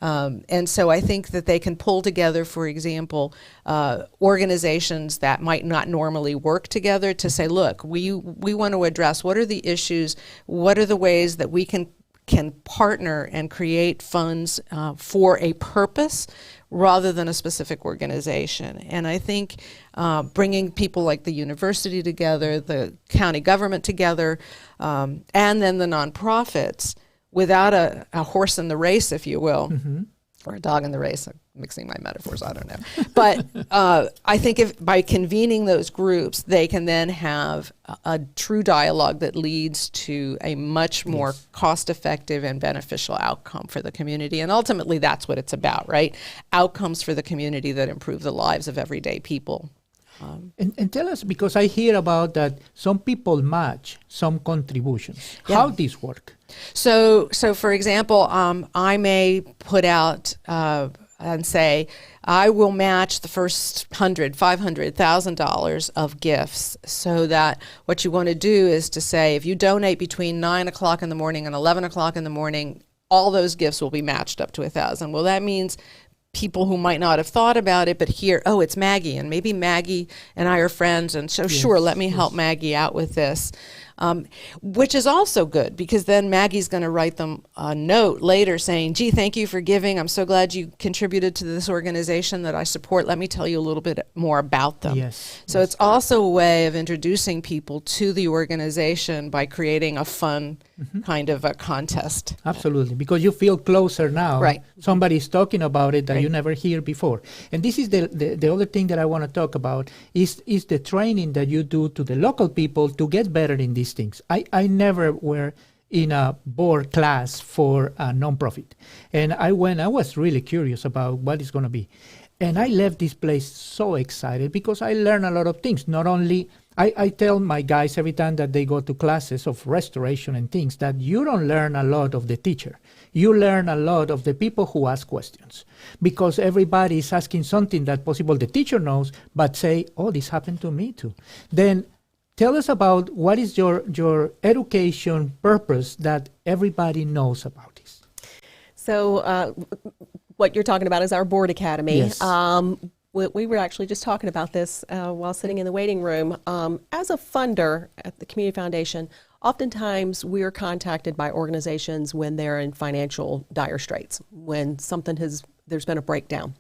And so I think that they can pull together, for example, organizations that might not normally work together to say, look, we want to address what are the issues, what are the ways that we can partner and create funds for a purpose rather than a specific organization. And I think bringing people like the university together, the county government together, and then the nonprofits without a horse in the race, if you will, or a dog in the race. I'm mixing my metaphors, I don't know. But I think by convening those groups, they can then have a true dialogue that leads to a much more cost-effective and beneficial outcome for the community. And ultimately, that's what it's about, right? Outcomes for the community that improve the lives of everyday people. And tell us, because I hear about that some people match some contributions. Yeah. How this work? So for example, I may put out and say, I will match the first $500,000 of gifts, so that what you want to do is to say, if you donate between 9 o'clock in the morning and 11 o'clock in the morning, all those gifts will be matched up to 1,000. Well, that means people who might not have thought about it, but hear, oh, it's Maggie, and maybe Maggie and I are friends, and so sure, let me help Maggie out with this. Which is also good, because then Maggie's going to write them a note later saying, gee, thank you for giving. I'm so glad you contributed to this organization that I support. Let me tell you a little bit more about them. Yes. So it's also a way of introducing people to the organization by creating a fun kind of a contest. Absolutely, because you feel closer now. Right. Somebody's talking about it that Right. you never hear before. And this is the other thing that I want to talk about is the training that you do to the local people to get better in these things. I never were in a board class for a nonprofit. And I was really curious about what it's going to be. And I left this place so excited because I learned a lot of things. Not only, I tell my guys every time that they go to classes of restoration and things that you don't learn a lot of the teacher. You learn a lot of the people who ask questions, because everybody is asking something that possible the teacher knows, but say, oh, this happened to me too. Then tell us about what is your education purpose that everybody knows about this. So what you're talking about is our board academy. Yes. We were actually just talking about this while sitting in the waiting room. As a funder at the Community Foundation, oftentimes we are contacted by organizations when they're in financial dire straits, when there's been a breakdown.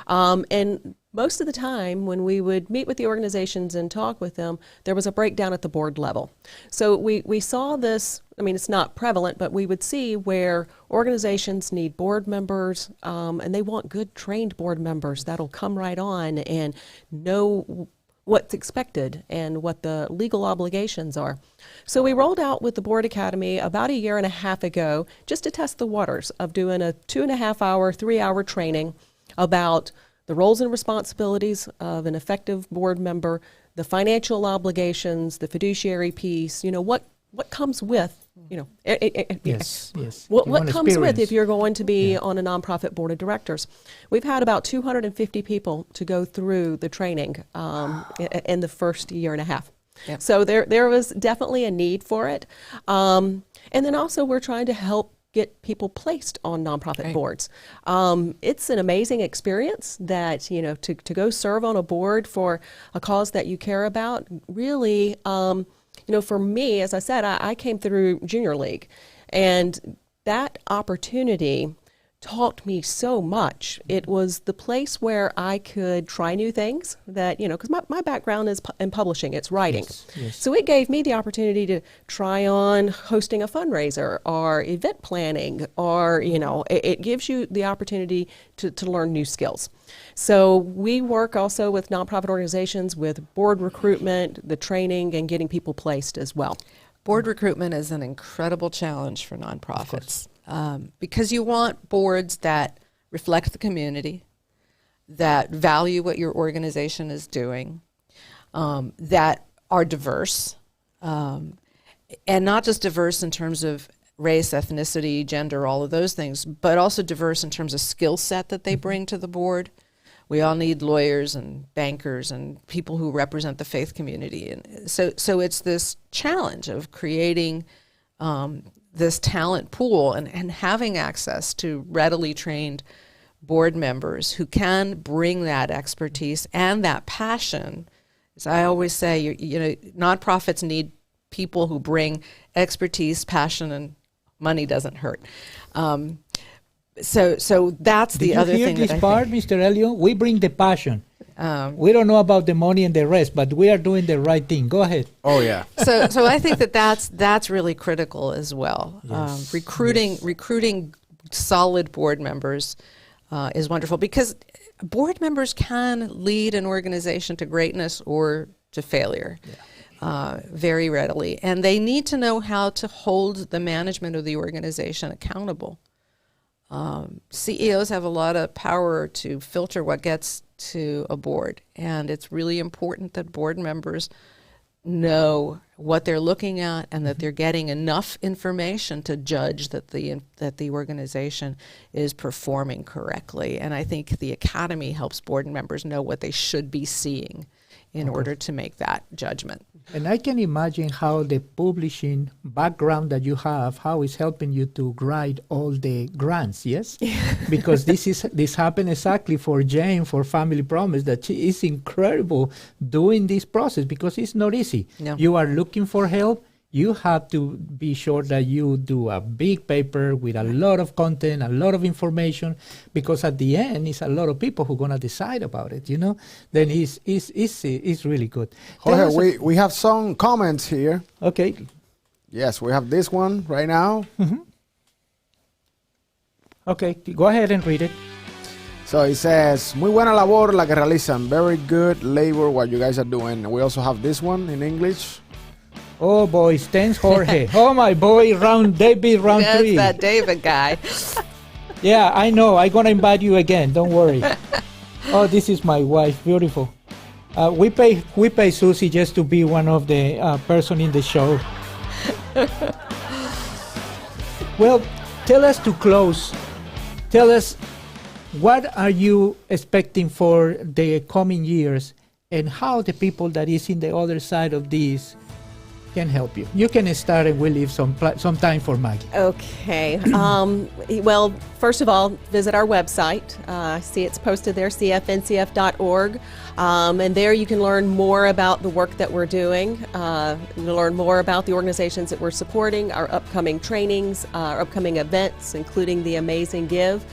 And most of the time when we would meet with the organizations and talk with them, there was a breakdown at the board level. So we saw this, I mean, it's not prevalent, but we would see where organizations need board members, and they want good trained board members that'll come right on and know what's expected and what the legal obligations are. So we rolled out with the Board Academy about 1.5 years ago just to test the waters of doing a 2.5-hour, 3-hour training about the roles and responsibilities of an effective board member, the financial obligations, the fiduciary piece, what comes with, Yes. what You want comes with experience. if you're going to be on a nonprofit board of directors. We've had about 250 people to go through the training in the first 1.5 years. Yep. So there was definitely a need for it. And then also we're trying to help get people placed on nonprofit boards. It's an amazing experience that, to go serve on a board for a cause that you care about. Really, for me, as I said, I came through junior league, and that opportunity taught me so much. It was the place where I could try new things that, because my background is in publishing, it's writing. Yes. So it gave me the opportunity to try on hosting a fundraiser or event planning, or, it gives you the opportunity to learn new skills. So we work also with nonprofit organizations with board recruitment, the training, and getting people placed as well. Board recruitment is an incredible challenge for nonprofits, because you want boards that reflect the community, that value what your organization is doing, that are diverse, and not just diverse in terms of race, ethnicity, gender, all of those things, but also diverse in terms of skill set that they bring to the board. We all need lawyers and bankers and people who represent the faith community. And so it's this challenge of creating this talent pool and having access to readily trained board members who can bring that expertise and that passion. As I always say, nonprofits need people who bring expertise, passion, and money doesn't hurt. So that's the other thing. Did you hear that this I part, think. Mr. Elio? We bring the passion. We don't know about the money and the rest, but we are doing the right thing. Go ahead. Oh yeah. So I think that's really critical as well. Yes. Recruiting solid board members is wonderful, because board members can lead an organization to greatness or to failure very readily, and they need to know how to hold the management of the organization accountable. CEOs have a lot of power to filter what gets to a board. And it's really important that board members know what they're looking at and that they're getting enough information to judge that the organization is performing correctly. And I think the Academy helps board members know what they should be seeing in order to make that judgment. And I can imagine how the publishing background that you have, how it's helping you to write all the grants, yes? Because this happened exactly for Jane, for Family Promise, that she is incredible doing this process because it's not easy. No. You are looking for help. You have to be sure that you do a big paper with a lot of content, a lot of information, because at the end, it's a lot of people who are going to decide about it, you know? Then it's really good. Tell us Jorge, we have some comments here. Okay. Yes, we have this one right now. Okay, go ahead and read it. So it says, muy buena labor la que realizan. Very good labor what you guys are doing. We also have this one in English. Oh, boys, thanks, Jorge. Oh, my boy, David, round That's 3. that David guy. Yeah, I know. I'm going to invite you again. Don't worry. Oh, this is my wife. Beautiful. We pay Susie just to be one of the person in the show. Well, tell us to close. Tell us, what are you expecting for the coming years and how the people that is in the other side of this can help you? You can start and we'll leave some time for Maggie. Okay. Well, first of all, visit our website. I see it's posted there, cfncf.org. And there you can learn more about the work that we're doing. You'll learn more about the organizations that we're supporting, our upcoming trainings, our upcoming events, including the Amazing Give.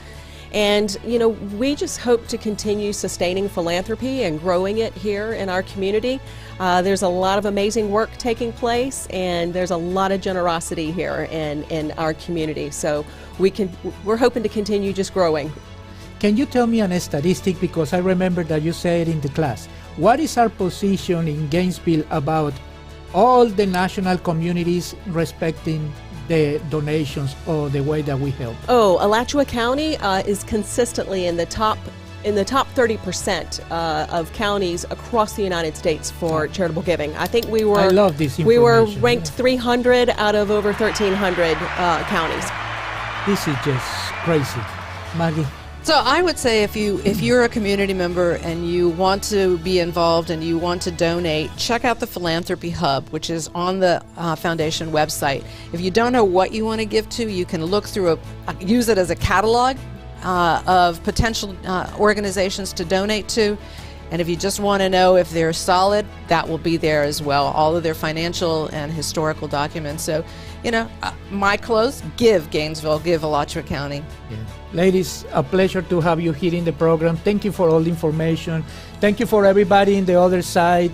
And, you know, we just hope to continue sustaining philanthropy and growing it here in our community. There's a lot of amazing work taking place, and there's a lot of generosity here in our community. So we're hoping to continue just growing. Can you tell me a statistic, because I remember that you said in the class, what is our position in Gainesville about all the national communities respecting the donations or the way that we help? Oh, Alachua County is consistently in the top 30% of counties across the United States for charitable giving. I think we were. I love this We were information, ranked yeah. 300 out of over 1,300 counties. This is just crazy. Maggie? So I would say if you're a community member and you want to be involved and you want to donate, check out the Philanthropy Hub, which is on the foundation website. If you don't know what you want to give to, you can look through use it as a catalog of potential organizations to donate to. And if you just want to know if they're solid, that will be there as well, all of their financial and historical documents. So, you know, my close, give Gainesville, give Alachua County. Yeah. Ladies, a pleasure to have you here in the program. Thank you for all the information. Thank you for everybody in the other side.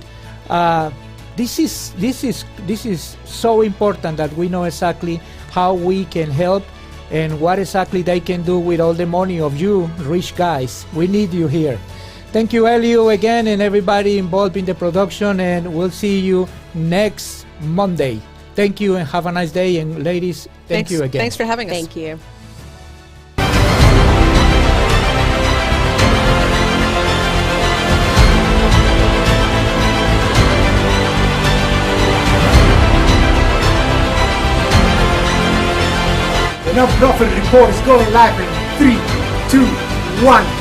This is so important that we know exactly how we can help and what exactly they can do with all the money of you rich guys. We need you here. Thank you, Elio, again, and everybody involved in the production, and we'll see you next Monday. Thank you and have a nice day. And ladies, thank you again. Thanks for having us. Thank you. The non-profit report is going live in 3, 2, 1.